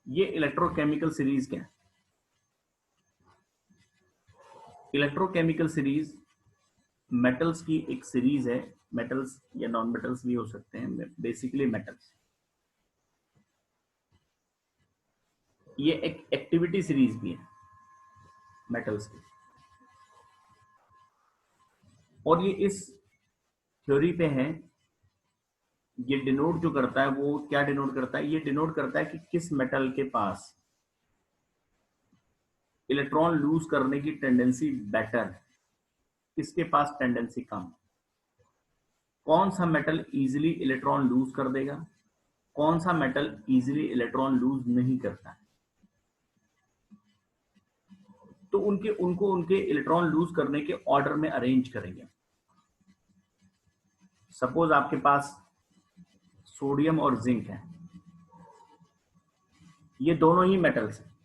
ये electrochemical series क्या है? इलेक्ट्रोकेमिकल सीरीज मेटल्स की एक सीरीज है। मेटल्स या नॉन मेटल्स भी हो सकते हैं, बेसिकली मेटल्स। ये एक एक्टिविटी सीरीज भी है मेटल्स की, और ये इस थ्योरी पे है। ये डिनोट जो करता है, वो क्या डिनोट करता है? ये डिनोट करता है कि किस मेटल के पास इलेक्ट्रॉन लूज करने की टेंडेंसी बेटर है, किसके पास टेंडेंसी कम। कौन सा मेटल इजीली इलेक्ट्रॉन लूज कर देगा, कौन सा मेटल इजीली इलेक्ट्रॉन लूज नहीं करता है। तो उनके इलेक्ट्रॉन लूज करने के ऑर्डर में अरेंज करेंगे। सपोज आपके पास सोडियम और जिंक है, ये दोनों ही मेटल्स हैं।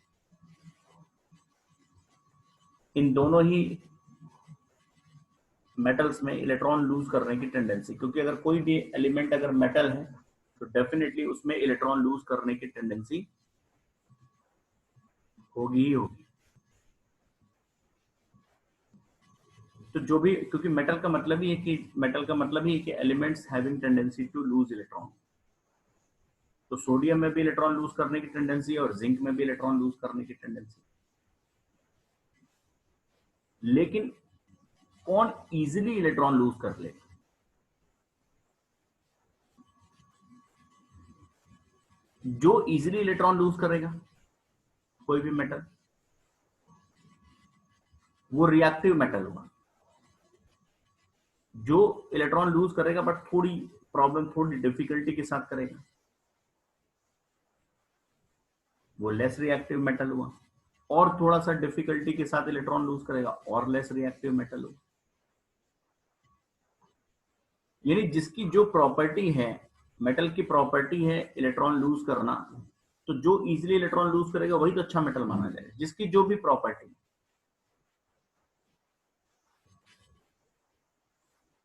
इन दोनों ही मेटल्स में इलेक्ट्रॉन लूज करने की टेंडेंसी, क्योंकि अगर कोई भी एलिमेंट अगर मेटल है तो डेफिनेटली उसमें इलेक्ट्रॉन लूज करने की टेंडेंसी होगी ही होगी। तो जो भी, क्योंकि मेटल का मतलब ही है कि elements having tendency to lose electron. तो सोडियम में भी इलेक्ट्रॉन लूज करने की टेंडेंसी है और जिंक में भी इलेक्ट्रॉन लूज करने की टेंडेंसी। लेकिन कौन इजीली इलेक्ट्रॉन लूज कर ले? जो इजीली इलेक्ट्रॉन लूज करेगा कोई भी मेटल, वो रिएक्टिव मेटल होगा। जो इलेक्ट्रॉन लूज करेगा बट थोड़ी प्रॉब्लम, थोड़ी डिफिकल्टी के साथ करेगा, वो लेस रिएक्टिव मेटल हुआ। और थोड़ा सा डिफिकल्टी के साथ इलेक्ट्रॉन लूज करेगा और लेस रिएक्टिव मेटल हुआ। यानी जिसकी जो प्रॉपर्टी है, मेटल की प्रॉपर्टी है इलेक्ट्रॉन लूज करना, तो जो इजीली इलेक्ट्रॉन लूज करेगा वही तो अच्छा मेटल माना जाएगा, जिसकी जो भी प्रॉपर्टी।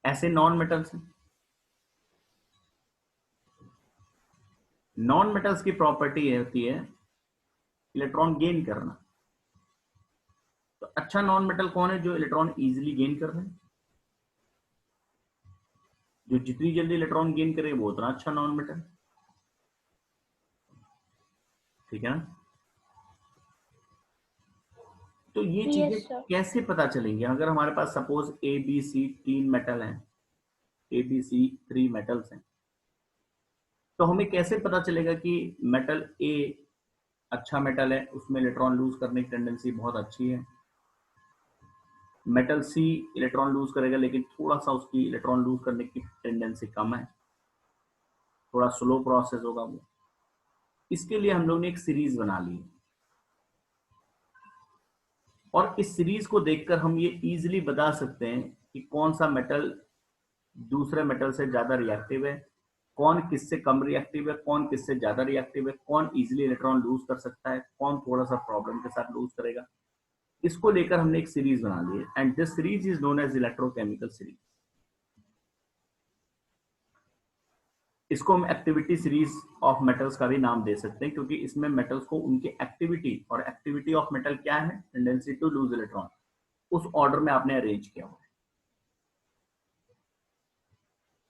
ऐसे नॉन मेटल्स हैं। नॉन मेटल्स की प्रॉपर्टी होती है इलेक्ट्रॉन गेन करना। तो अच्छा नॉन मेटल कौन है? जो इलेक्ट्रॉन इजीली गेन कर रहे हैं। जो जितनी जल्दी इलेक्ट्रॉन गेन करे वो उतना अच्छा नॉन मेटल। ठीक है ना? तो ये चीजें Yes, sir. कैसे पता चलेंगी? अगर हमारे पास suppose A B C 3 metal हैं, ए बी सी 3 मेटल्स हैं, तो हमें कैसे पता चलेगा कि मेटल ए अच्छा मेटल है, उसमें इलेक्ट्रॉन लूज करने की टेंडेंसी बहुत अच्छी है। मेटल सी इलेक्ट्रॉन लूज करेगा लेकिन थोड़ा सा उसकी इलेक्ट्रॉन लूज करने की टेंडेंसी कम है, थोड़ा स्लो प्रोसेस होगा वो। इसके लिए हम लोग ने एक सीरीज बना ली, और इस सीरीज को देखकर हम ये इजीली बता सकते हैं कि कौन सा मेटल दूसरे मेटल से ज्यादा रिएक्टिव है, कौन किससे कम रिएक्टिव है, कौन किससे ज्यादा रिएक्टिव है, कौन इजीली इलेक्ट्रॉन लूज कर सकता है, कौन थोड़ा सा प्रॉब्लम के साथ लूज करेगा। इसको लेकर हमने एक सीरीज बना ली है, and this series is known as electrochemical series. इसको हम एक्टिविटी सीरीज ऑफ मेटल्स का भी नाम दे सकते हैं, क्योंकि इसमें मेटल्स को उनकी एक्टिविटी, और एक्टिविटी ऑफ मेटल क्या है? टेंडेंसी टू लूज इलेक्ट्रॉन, उस ऑर्डर में आपने अरेंज किया हुआ है।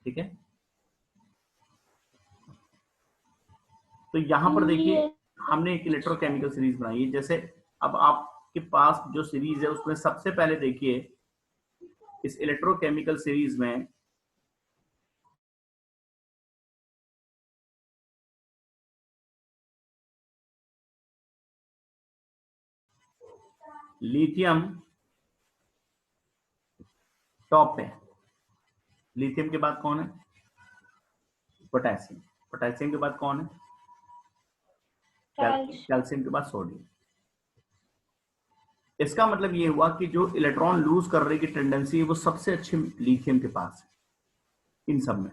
ठीक है? तो यहां पर देखिए Yes. हमने एक इलेक्ट्रोकेमिकल सीरीज बनाई है। जैसे अब आपके पास जो सीरीज है उसमें सबसे पहले देखिए, इस इलेक्ट्रोकेमिकल सीरीज में लिथियम टॉप पे है। लिथियम के बाद कौन है? पोटेशियम। पोटेशियम के बाद कौन है? कैल्शियम। Calcium. कैल्शियम के बाद सोडियम। इसका मतलब ये हुआ कि जो इलेक्ट्रॉन लूज करने की टेंडेंसी है वो सबसे अच्छी लिथियम के पास है इन सब में।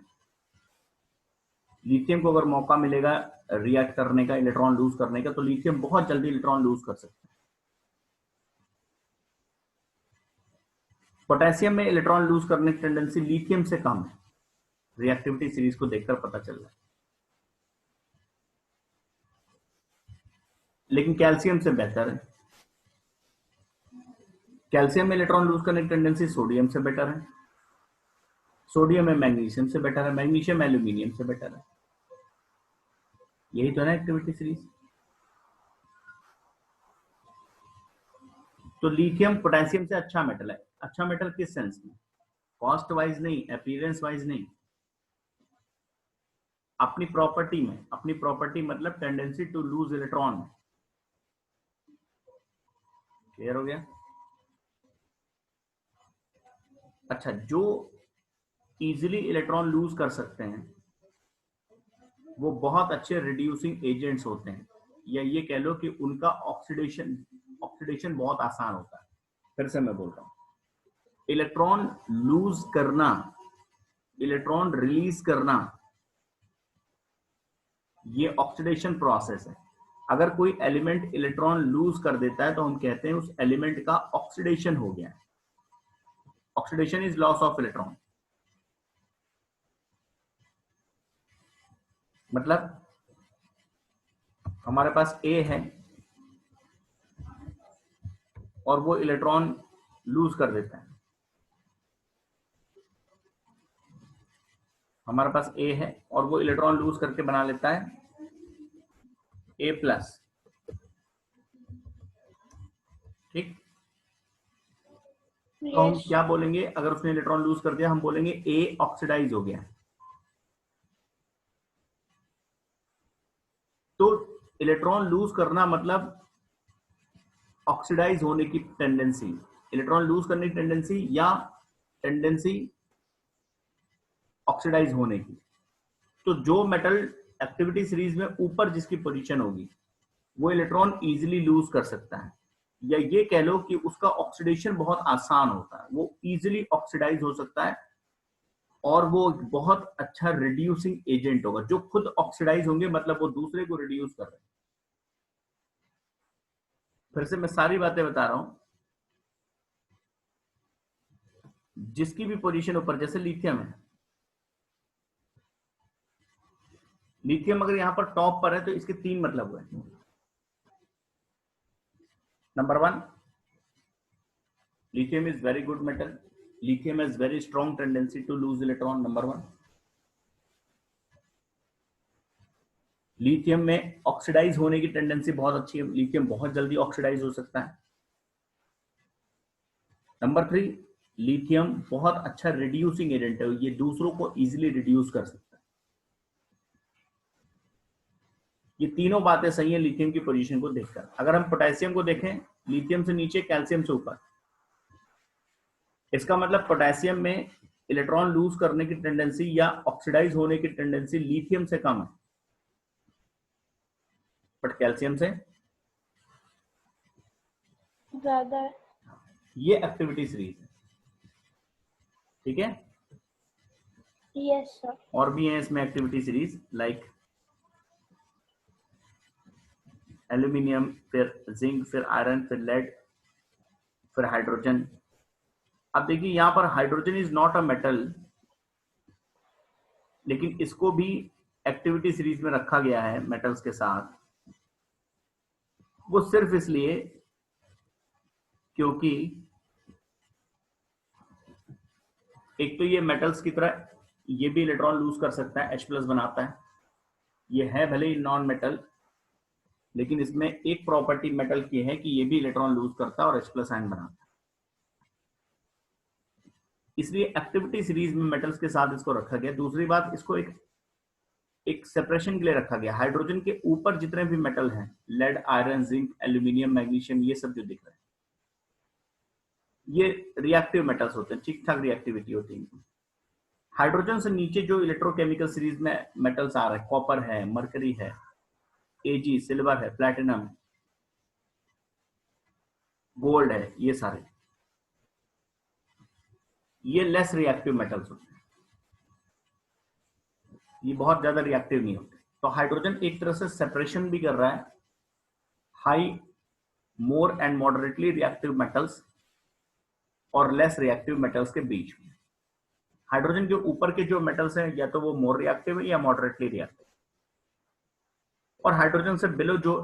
लिथियम को अगर मौका मिलेगा रिएक्ट करने का, इलेक्ट्रॉन लूज करने का, तो लिथियम बहुत जल्दी इलेक्ट्रॉन लूज कर सकता है। पोटेशियम में इलेक्ट्रॉन लूज करने की टेंडेंसी लिथियम से कम है। रिएक्टिविटी सीरीज को देखकर पता चल रहा है। लेकिन कैल्शियम से बेहतर है। कैल्शियम में इलेक्ट्रॉन लूज करने की टेंडेंसी सोडियम से बेटर है, सोडियम में मैग्नीशियम से बेटर है, मैग्नीशियम एल्यूमिनियम से बेटर है। यही तो है ना एक्टिविटी सीरीज। तो लिथियम पोटेशियम से अच्छा मेटल है। अच्छा मेटल किस सेंस में? कॉस्ट वाइज नहीं, अपीयरेंस वाइज नहीं, अपनी प्रॉपर्टी में। अपनी प्रॉपर्टी मतलब tendency to lose electron. Clear हो गया? अच्छा, जो इजीली इलेक्ट्रॉन लूज कर सकते हैं वो बहुत अच्छे रिड्यूसिंग एजेंट्स होते हैं, या ये कह लो कि उनका ऑक्सीडेशन ऑक्सीडेशन बहुत आसान होता है। फिर से मैं बोल रहा हूं, इलेक्ट्रॉन लूज करना, इलेक्ट्रॉन रिलीज करना, ये ऑक्सीडेशन प्रोसेस है। अगर कोई एलिमेंट इलेक्ट्रॉन लूज कर देता है तो हम कहते हैं उस एलिमेंट का ऑक्सीडेशन हो गया है। Oxidation is loss of electron. मतलब हमारे पास ए है और वो इलेक्ट्रॉन लूज कर देता है। हमारे पास ए है और वो इलेक्ट्रॉन लूज करके बना लेता है ए प्लस। ठीक, तो हम क्या बोलेंगे अगर उसने इलेक्ट्रॉन लूज कर दिया? हम बोलेंगे ए ऑक्सीडाइज हो गया। तो इलेक्ट्रॉन लूज करना मतलब ऑक्सीडाइज होने की टेंडेंसी, इलेक्ट्रॉन लूज करने की टेंडेंसी या टेंडेंसी ऑक्सीडाइज होने की। तो जो मेटल एक्टिविटी सीरीज में ऊपर जिसकी पोजीशन होगी वो इलेक्ट्रॉन इजीली लूज कर सकता है, या ये कह लो कि उसका ऑक्सीडेशन बहुत आसान होता है, वो इजीली ऑक्सीडाइज हो सकता है और वो बहुत अच्छा रिड्यूसिंग एजेंट होगा। जो खुद ऑक्सीडाइज होंगे मतलब वो दूसरे को रिड्यूस कर रहे हैं। फिर से मैं सारी बातें बता रहा हूं, जिसकी भी पोजीशन ऊपर, जैसे लिथियम है, लिथियम अगर यहां पर टॉप पर है तो इसके तीन मतलब हुए। Number one, lithium is very good metal, lithium has very strong tendency to lose electron, number one। Lithium में ऑक्सीडाइज होने की टेंडेंसी बहुत अच्छी है, लिथियम बहुत जल्दी ऑक्सीडाइज हो सकता है। नंबर थ्री, लिथियम बहुत अच्छा रिड्यूसिंग एजेंट है, ये दूसरों को इजीली रिड्यूस कर सकता है। ये तीनों बातें सही है लिथियम की पोजीशन को देखकर। अगर हम पोटेशियम को देखें, लिथियम से नीचे, कैल्शियम से ऊपर, इसका मतलब पोटेशियम में इलेक्ट्रॉन लूज करने की टेंडेंसी या ऑक्सीडाइज होने की टेंडेंसी लिथियम से कम है, बट कैल्शियम से ज्यादा है। ये एक्टिविटी सीरीज है। ठीक है? Yes sir. और भी है इसमें एक्टिविटी सीरीज, लाइक एल्यूमिनियम, फिर जिंक, फिर आयरन, फिर लेड, फिर हाइड्रोजन। अब देखिए यहां पर hydrogen is not a metal, लेकिन इसको भी एक्टिविटी सीरीज में रखा गया है मेटल्स के साथ। वो सिर्फ इसलिए क्योंकि एक तो ये मेटल्स की तरह ये भी इलेक्ट्रॉन लूज कर सकता है, H+ बनाता है। ये है भले ही नॉन मेटल, लेकिन इसमें एक प्रॉपर्टी मेटल की है कि ये भी इलेक्ट्रॉन लूज करता है और H+ आयन बनाता है। इसलिए एक्टिविटी सीरीज में मेटल्स के साथ इसको रखा गया। दूसरी बात, इसको एक सेपरेशन के लिए रखा गया। हाइड्रोजन के ऊपर जितने भी मेटल हैं, lead, iron, zinc, aluminium, magnesium, ये सब जो दिख रहे हैं ये रिएक्टिव मेटल्स होते हैं, ठीक ठाक रिएक्टिविटी होती है। हाइड्रोजन से नीचे जो इलेक्ट्रोकेमिकल सीरीज में मेटल्स आ रहे हैं, कॉपर है, मरकरी है, Ag, सिल्वर है, प्लैटिनम, गोल्ड है, ये सारे ये लेस रिएक्टिव मेटल्स होते हैं, ये बहुत ज्यादा रिएक्टिव नहीं होते। तो हाइड्रोजन एक तरह से सेपरेशन भी कर रहा है high, more and moderately reactive metals और लेस रिएक्टिव मेटल्स के बीच में। हाइड्रोजन के ऊपर के जो मेटल्स हैं या तो वो मोर रिएक्टिव है या मॉडरेटली रिएक्टिव, और हाइड्रोजन से बिलो जो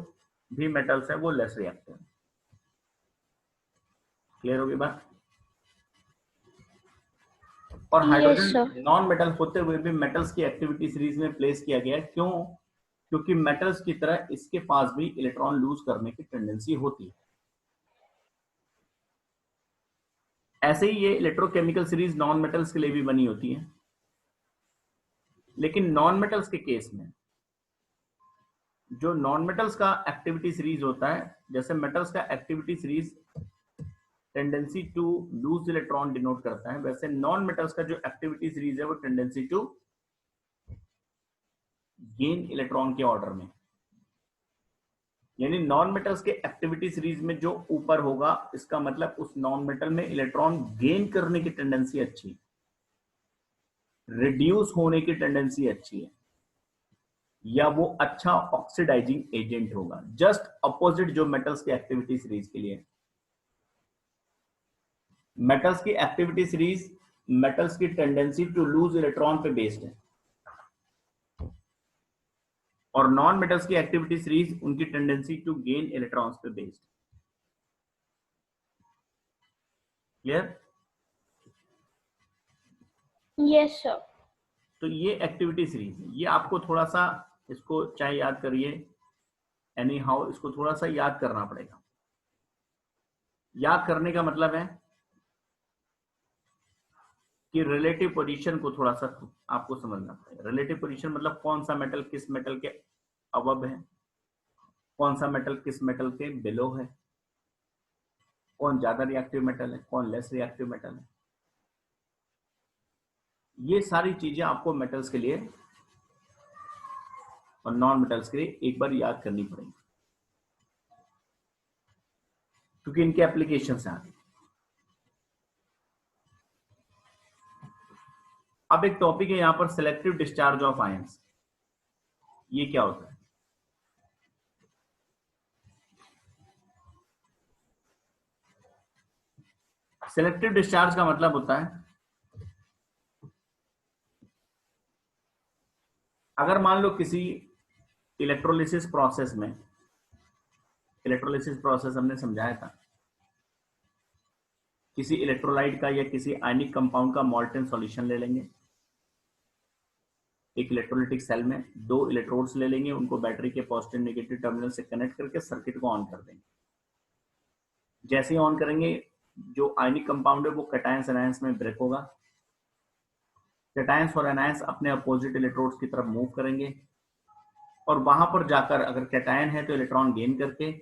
भी मेटल्स है वो लेस रिएक्टिव। क्लियर होगी बात? और Yes, hydrogen sir. Non metal होते हुए भी मेटल्स की एक्टिविटी सीरीज में प्लेस किया गया है। क्यों? क्योंकि मेटल्स की तरह इसके पास भी इलेक्ट्रॉन लूज करने की टेंडेंसी होती है। ऐसे ही ये इलेक्ट्रोकेमिकल सीरीज नॉन मेटल्स के लिए भी बनी होती है, लेकिन नॉन मेटल्स के केस में जो नॉन मेटल्स का एक्टिविटी सीरीज होता है, जैसे मेटल्स का activity series tendency to lose electron denote करता है, वैसे नॉन मेटल्स का जो एक्टिविटी सीरीज है वो टेंडेंसी टू गेन इलेक्ट्रॉन के ऑर्डर में। यानी नॉन मेटल्स के एक्टिविटी सीरीज में जो ऊपर होगा, इसका मतलब उस नॉन मेटल में इलेक्ट्रॉन गेन करने की टेंडेंसी अच्छी, रिड्यूस होने की टेंडेंसी अच्छी है, या वो अच्छा ऑक्सीडाइजिंग एजेंट होगा। जस्ट अपोजिट जो मेटल्स की एक्टिविटी सीरीज के लिए। मेटल्स की एक्टिविटी सीरीज मेटल्स की टेंडेंसी टू लूज इलेक्ट्रॉन पे बेस्ड है, और नॉन मेटल्स की एक्टिविटी सीरीज उनकी टेंडेंसी टू गेन इलेक्ट्रॉन्स पे बेस्ड। क्लियर? Yes, sir. तो ये एक्टिविटी सीरीज है, ये आपको थोड़ा सा इसको चाहे याद करिए, एनी हाउ इसको थोड़ा सा याद करना पड़ेगा। याद करने का मतलब है कि रिलेटिव पोजीशन को थोड़ा सा आपको समझना पड़ेगा। रिलेटिव पोजीशन मतलब कौन सा मेटल किस मेटल के अबव है, कौन सा मेटल किस मेटल के बिलो है, कौन ज्यादा रिएक्टिव मेटल है, कौन लेस रिएक्टिव मेटल है। ये सारी चीजें आपको मेटल्स के लिए और नॉन मेटल्स के लिए एक बार याद करनी पड़ेगी, क्योंकि इनके एप्लीकेशन है आगे। अब एक टॉपिक है यहां पर, सिलेक्टिव डिस्चार्ज ऑफ आयंस। ये क्या होता है? सिलेक्टिव डिस्चार्ज का मतलब होता है, अगर मान लो किसी इलेक्ट्रोलिसिस प्रोसेस में, इलेक्ट्रोलिसिस प्रोसेस हमने समझाया था, किसी इलेक्ट्रोलाइट का या किसी आयनिक कंपाउंड का मॉल्टन सॉल्यूशन ले लेंगे, एक इलेक्ट्रोलिटिक सेल में दो इलेक्ट्रोड्स ले लेंगे, उनको बैटरी के पॉजिटिव नेगेटिव टर्मिनल से कनेक्ट करके सर्किट को ऑन कर देंगे। जैसे ही ऑन करेंगे, जो आयनिक कंपाउंड है वो कैटायंस एनायंस में ब्रेक होगा। कैटायंस और एनायंस अपने अपोजिट इलेक्ट्रोड्स की तरफ मूव करेंगे, और वहां पर जाकर अगर कैटायन है तो इलेक्ट्रॉन गेन करके,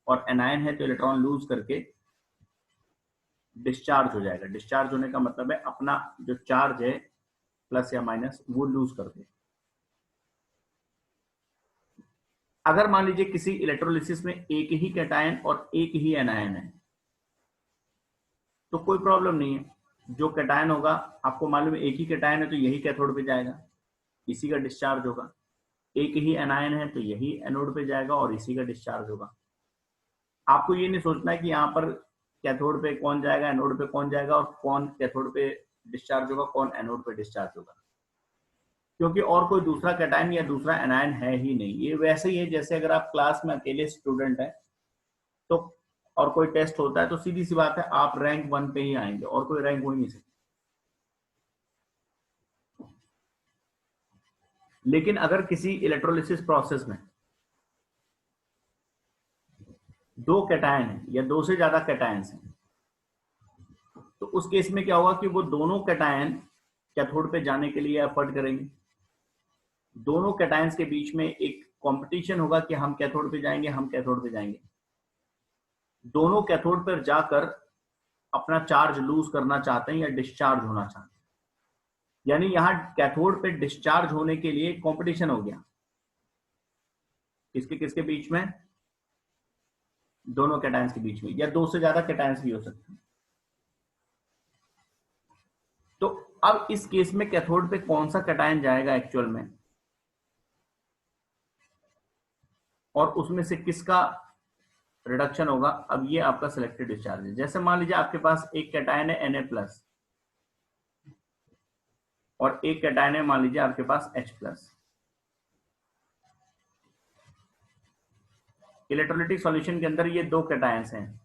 और एनायन है तो इलेक्ट्रॉन लूज करके डिस्चार्ज हो जाएगा। डिस्चार्ज होने का मतलब है अपना जो चार्ज है प्लस या माइनस वो लूज कर दे। अगर मान लीजिए किसी इलेक्ट्रोलिसिस में एक ही कैटायन और एक ही एनायन है, तो कोई प्रॉब्लम नहीं है। जो कैटायन होगा, आपको मालूम है एक ही कैटायन है तो यही कैथोड पे जाएगा, इसी का डिस्चार्ज होगा। एक ही एनायन है तो यही एनोड पे जाएगा और इसी का डिस्चार्ज होगा। आपको ये नहीं सोचना है कि यहाँ पर कैथोड पे कौन जाएगा, एनोड पे कौन जाएगा, और कौन कैथोड पे डिस्चार्ज होगा, कौन एनोड पे डिस्चार्ज होगा, क्योंकि और कोई दूसरा कैटायन या दूसरा एनायन है ही नहीं। ये वैसे ही है जैसे अगर आप क्लास में अकेले स्टूडेंट हैं तो, और कोई टेस्ट होता है तो सीधी सी बात है आप रैंक 1 पे ही आएंगे, और कोई रैंक हो ही नहीं सकता। लेकिन अगर किसी इलेक्ट्रोलिसिस प्रोसेस में दो कैटायन है या दो से ज्यादा कैटायंस हैं, तो उस केस में क्या होगा कि वो दोनों कैटायन कैथोड पे जाने के लिए एफर्ट करेंगे। दोनों कैटायंस के बीच में एक कंपटीशन होगा कि हम कैथोड पे जाएंगे, हम कैथोड पे जाएंगे। दोनों कैथोड पर जाकर अपना चार्ज लूज करना चाहते हैं या डिस्चार्ज होना चाहते हैं। यानी यहां कैथोड पे डिस्चार्ज होने के लिए कंपटीशन हो गया, किसके किसके बीच में? दोनों कैटायंस के बीच में, या दो से ज्यादा कैटायंस भी हो सकते हैं। तो अब इस केस में कैथोड पे कौन सा कैटायन जाएगा एक्चुअल में, और उसमें से किसका रिडक्शन होगा, अब ये आपका सिलेक्टेड डिस्चार्ज है। जैसे मान लीजिए आपके पास एक कैटायन है Na+, और एक कैटायन है मान लीजिए आपके पास H+। इलेक्ट्रोलाइटिक सॉल्यूशन के अंदर ये दो कैटायंस हैं,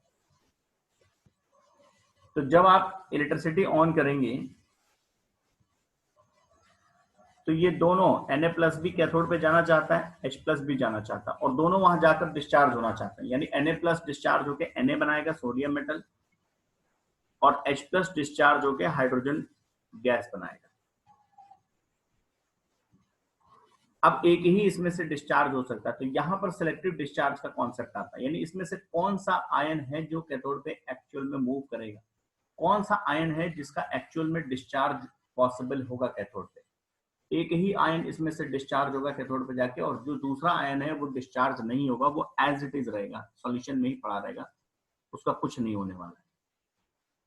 तो जब आप इलेक्ट्रिसिटी ऑन करेंगे तो ये दोनों Na+ भी कैथोड पे जाना चाहता है, H+ भी जाना चाहता है, और दोनों वहां जाकर डिस्चार्ज होना चाहते हैं। यानी Na+ डिस्चार्ज होकर Na बनाएगा सोडियम मेटल, और H+ डिस्चार्ज होकर हाइड्रोजन गैस बनाएगा। अब एक ही इसमें से डिस्चार्ज हो सकता है, तो यहां पर सिलेक्टिव डिस्चार्ज का कॉन्सेप्ट आता है। यानी इसमें से कौन सा आयन है जो कैथोड पे एक्चुअल में मूव करेगा, कौन सा आयन है जिसका एक्चुअल में डिस्चार्ज पॉसिबल होगा कैथोड पे। एक ही आयन इसमें से डिस्चार्ज होगा कैथोड पे जाके, और जो दूसरा आयन है वो डिस्चार्ज नहीं होगा, वो एज इट इज रहेगा, सॉल्यूशन में ही पड़ा रहेगा, उसका कुछ नहीं होने वाला है।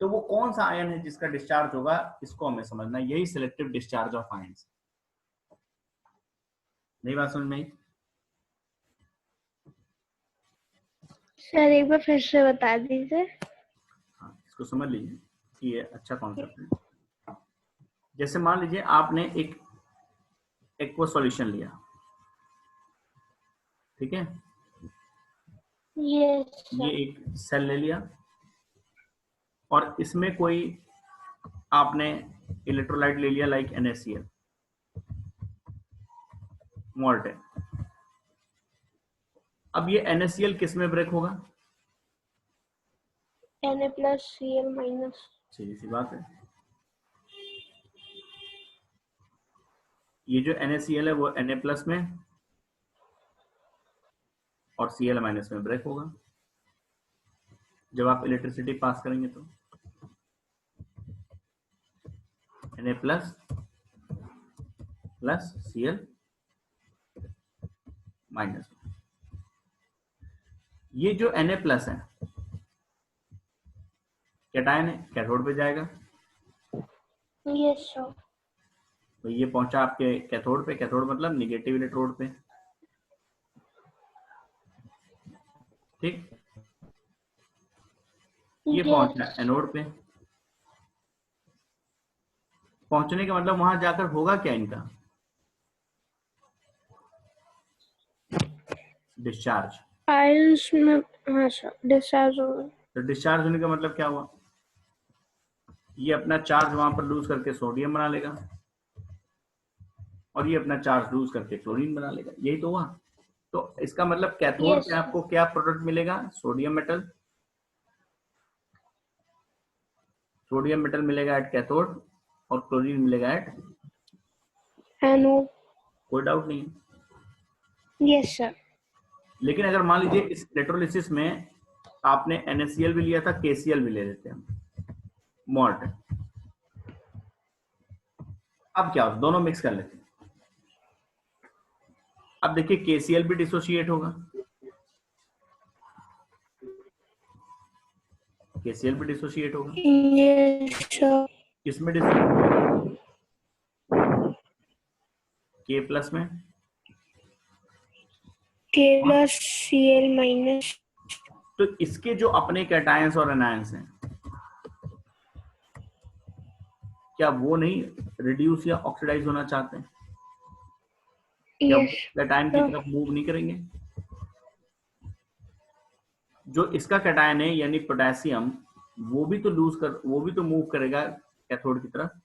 तो वो कौन सा आयन है जिसका डिस्चार्ज होगा, इसको हमें समझना है। यही सिलेक्टिव डिस्चार्ज ऑफ आयंस। नहीं बात समझ में आई? सर एक बार फिर से बता दीजिए। हाँ, इसको समझ लीजिए कि ये अच्छा कॉन्सेप्ट है। जैसे मान लीजिए आपने एक एक्वा सॉल्यूशन लिया, ठीक है, यस ये सर। एक सेल ले लिया, और इसमें कोई आपने इलेक्ट्रोलाइट ले लिया, लाइक NaCl, मॉल्ट है। अब ये NaCl किस में ब्रेक होगा? Na+Cl-। सीधी सी बात है, ये जो NaCl है वो Na+ में और Cl- में ब्रेक होगा जब आप इलेक्ट्रिसिटी पास करेंगे। तो Na+ प्लस Cl-, ये जो Na+ है कैटायन है, कैथोड पे जाएगा, यस सर। तो ये पहुंचा आपके कैथोड पे, कैथोड मतलब निगेटिव इलेक्ट्रोड पे, ठीक। ये पहुंचा एनोड पे। पहुंचने का मतलब वहां जाकर होगा क्या इनका? डिस्चार्ज। आयंस में, हाँ सर, डिस्चार्ज होगा। तो डिस्चार्ज होने का मतलब क्या हुआ? ये अपना चार्ज वहां पर लूज करके सोडियम बना लेगा, और ये अपना चार्ज लूज करके क्लोरीन बना लेगा, यही तो हुआ। तो इसका मतलब कैथोड यस पे आपको क्या प्रोडक्ट मिलेगा? सोडियम मेटल, सोडियम मेटल मिलेगा एट कैथोड, और क्लोरीन मिलेगा एट एनोड। कोई डाउट नहीं। Yes sir. लेकिन अगर मान लीजिए इस इलेक्ट्रोलिसिस में आपने NaCl भी लिया था, KCl भी ले लेते हैं, मॉल्ट, अब क्या हो, दोनों मिक्स कर लेते हैं। अब देखिए KCl भी डिसोशिएट होगा, KCl भी डिसोशिएट होगा, यस सर। किसमें डिसोशिएट? K+ में, K+Cl-। तो इसके जो अपने कैटायंस और एनायंस हैं, क्या वो नहीं रिड्यूस या ऑक्सीडाइज होना चाहते हैं? क्या यस कैटायन की सर। तरफ मूव नहीं करेंगे? जो इसका कैटायन है यानी पोटेशियम, वो भी तो मूव करेगा कैथोड की तरफ।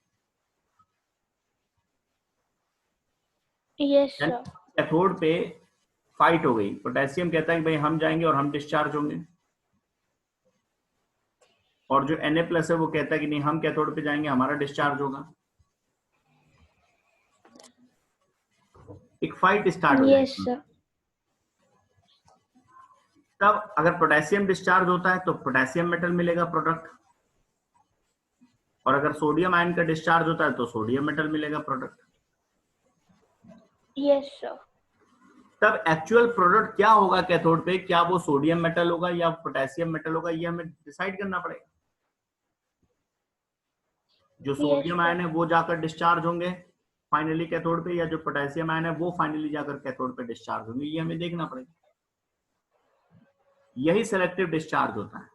Yes sir. कैथोड पे फाइट हो गई, पोटेशियम कहता है कि भाई हम जाएंगे और हम डिस्चार्ज होंगे, और जो Na+ है वो कहता है कि नहीं, हम कैथोड पे जाएंगे, हमारा डिस्चार्ज होगा। एक फाइट स्टार्ट हो यस जाएगी। सर। तब अगर पोटेशियम डिस्चार्ज होता है तो पोटेशियम मेटल मिलेगा प्रोडक्ट, और अगर सोडियम आयन का डिस्चार्ज होता है तो सोडियम मेटल मिलेगा प्रोडक्ट। Yes sir. तब एक्चुअल प्रोडक्ट क्या होगा कैथोड पे? क्या वो सोडियम मेटल होगा या पोटेशियम मेटल होगा, ये हमें डिसाइड करना पड़ेगा। जो यस सोडियम सर। आयन है वो जाकर डिस्चार्ज होंगे फाइनली कैथोड पे, या जो पोटेशियम आयन है वो फाइनली जाकर कैथोड पे डिस्चार्ज होंगे, ये हमें देखना पड़ेगा। यही सेलेक्टिव डिस्चार्ज होता है।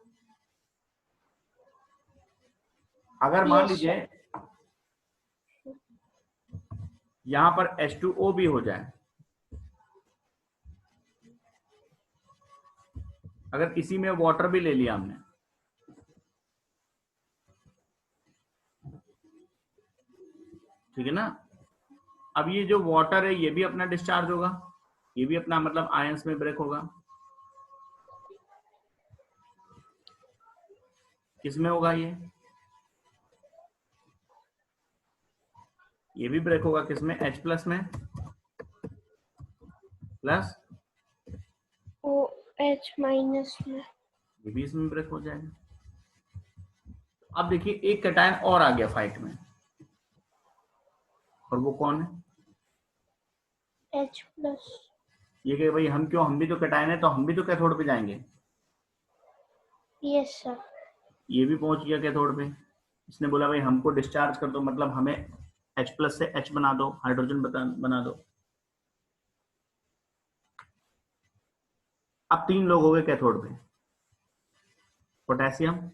अगर मान यस लीजिए सर। यहां पर H2O भी हो जाए, अगर इसी में वाटर भी ले लिया हमने, ठीक है ना, अब ये जो वाटर है ये भी अपना डिस्चार्ज होगा, ये भी अपना मतलब आयंस में ब्रेक होगा। किसमें होगा ये भी ब्रेक होगा किसमें, H प्लस में, प्लस OH माइनस में। ये भी इसमें ब्रेक हो जाएगा। अब देखिए एक कैटायन और आ गया फाइट में, और वो कौन है, H प्लस। ये कि भाई हम भी तो कैटायन है, तो हम भी तो कैथोड पे जाएंगे। Yes sir. ये भी पहुंच गया कैथोड पे, इसने बोला भाई हमको डिस्चार्ज कर दो, मतलब हमें H प्लस से H बना दो, हाइड्रोजन बना दो। अब 3 लोग हो गए कैथोड पे, potassium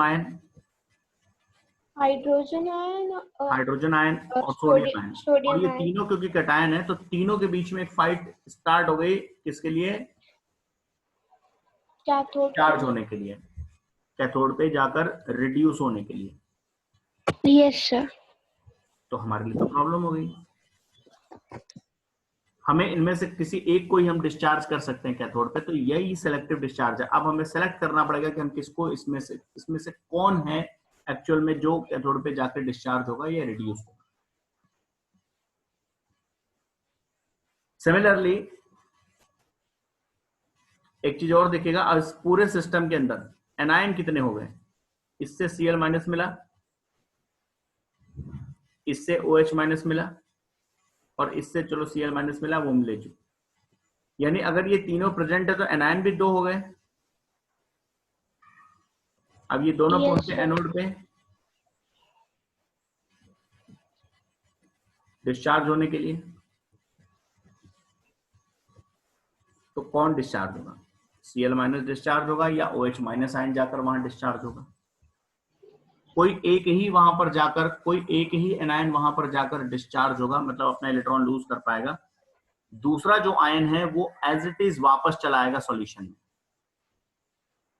ion, hydrogen ion hydrogen ion और सोडियम आयन। और सोडियम ये आयन। तीनों क्योंकि कैटायन है, तो तीनों के बीच में एक फाइट स्टार्ट हो गई, किसके लिए, कैथोड चार्ज होने के लिए, कैथोड पे जाकर रिड्यूस होने के लिए। Yes sir. तो हमारे लिए तो प्रॉब्लम हो गई, हमें इनमें से किसी एक को ही हम डिस्चार्ज कर सकते हैं कैथोड पे, तो यही सिलेक्टिव डिस्चार्ज है। अब हमें सेलेक्ट करना पड़ेगा कि हम किसको इसमें से कौन है एक्चुअल में जो कैथोड पे जाकर डिस्चार्ज होगा या रिड्यूस होगा। सिमिलरली एक चीज और देखिएगा, इस पूरे सिस्टम के अंदर एनायन कितने हो गए, इससे Cl माइनस मिला, इससे OH माइनस मिला, और इससे चलो Cl माइनस मिला, वो हम ले चुके। यानी अगर ये तीनों प्रेजेंट है तो एनायन भी 2 हो गए। अब ये दोनों पहुंचे एनोड पे डिस्चार्ज होने के लिए, तो कौन डिस्चार्ज होगा, Cl माइनस डिस्चार्ज होगा या OH माइनस आयन जाकर वहां डिस्चार्ज होगा। कोई एक ही वहां पर जाकर, कोई एक ही एनायन वहां पर जाकर डिस्चार्ज होगा, मतलब अपना इलेक्ट्रॉन लूज कर पाएगा। दूसरा जो आयन है वो एज इट इज वापस चलाएगा सॉल्यूशन में,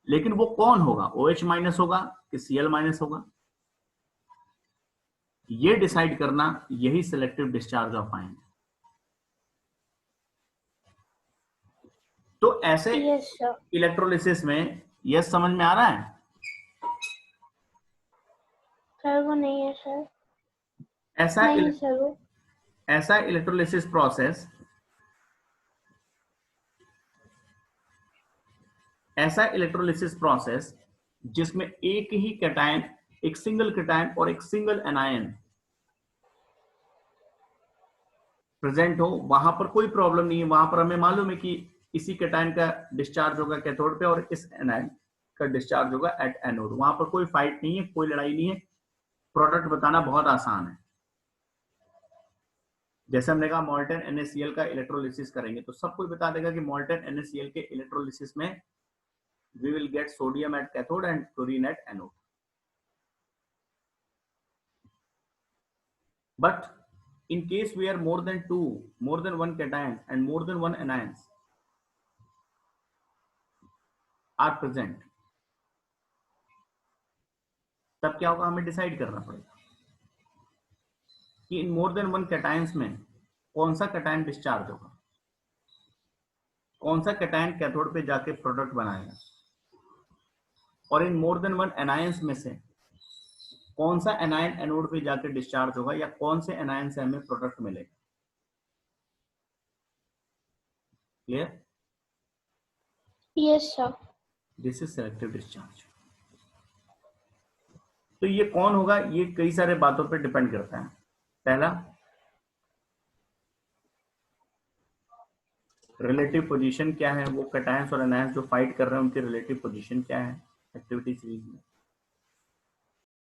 लेकिन वो कौन होगा, OH माइनस होगा कि Cl माइनस होगा, ये डिसाइड करना यही सिलेक्टिव डिस्चार्ज ऑफ आयन। तो ऐसे इलेक्ट्रोलिसिस में यस समझ में आ रहा है सर? वो नहीं है सर। ऐसा नहीं सर वो। ऐसा इलेक्ट्रोलिसिस प्रोसेस, ऐसा इलेक्ट्रोलिसिस प्रोसेस जिसमें एक ही कैटायन, एक सिंगल कैटायन और एक सिंगल एनायन प्रेजेंट हो, वहां पर कोई प्रॉब्लम नहीं है। वहां पर हमें मालूम है कि इसी कैटायन का डिस्चार्ज होगा कैथोड पे और इस एनायन का डिस्चार्ज होगा एट एनोड। वहां पर कोई फाइट नहीं है, कोई लड़ाई नहीं है, प्रोडक्ट बताना बहुत आसान है। जैसे हमने कहा मोल्टेन NaCl का इलेक्ट्रोलिसिस करेंगे तो सब कोई बता देगा कि मोल्टेन NaCl के इलेक्ट्रोलिसिस में we will get sodium at cathode and chlorine at anode. But in case we are more than one cation and more than one anions are present, तब क्या होगा, हमें डिसाइड करना पड़ेगा कि इन मोर देन वन कैटायंस में कौन सा कैटायन डिस्चार्ज होगा, कौन सा कैटायन कैथोड पे जाके प्रोडक्ट बनाएगा, और इन मोर देन वन एनायंस में से कौन सा एनायन एनोड पे जाके डिस्चार्ज होगा या कौन से एनायन से हमें प्रोडक्ट मिलेगा। Clear? Yes sir. This is selective discharge. तो ये कौन होगा, ये कई सारे बातों पे डिपेंड करता है। पहला, रिलेटिव पोजीशन क्या है, वो कैटायंस और एनायंस जो फाइट कर रहे हैं उनकी रिलेटिव पोजीशन क्या है एक्टिविटी सीरीज में।